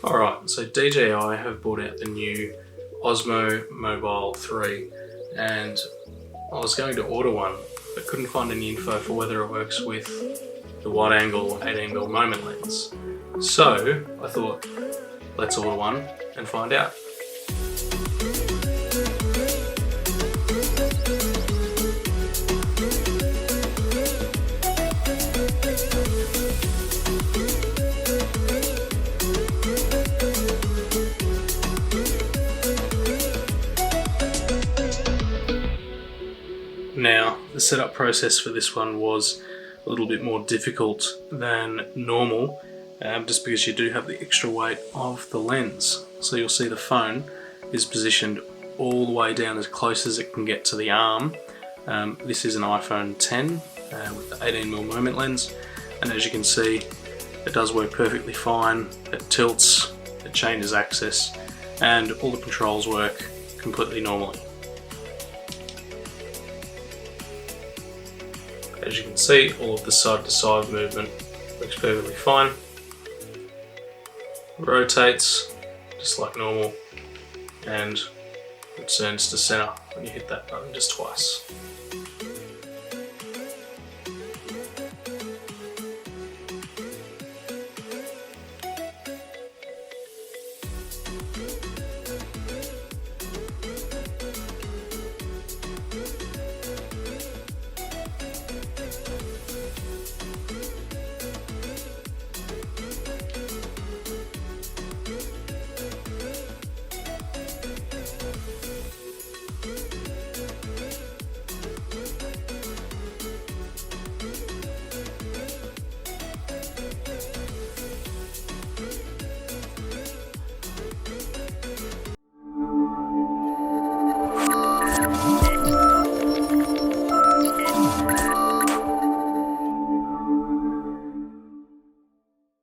Alright, so DJI have brought out the new Osmo Mobile 3, and I was going to order one but couldn't find any info for whether it works with the wide angle 18mm moment lens. So I thought, let's order one and find out. Now, the setup process for this one was a little bit more difficult than normal, just because you do have the extra weight of the lens. So you'll see the phone is positioned all the way down as close as it can get to the arm. This is an iPhone 10 with the 18mm moment lens, and as you can see, it does work perfectly fine. It tilts, it changes axis, and all the controls work completely normally. As you can see, all of the side-to-side movement works perfectly fine. Rotates just like normal, and returns to center when you hit that button just twice.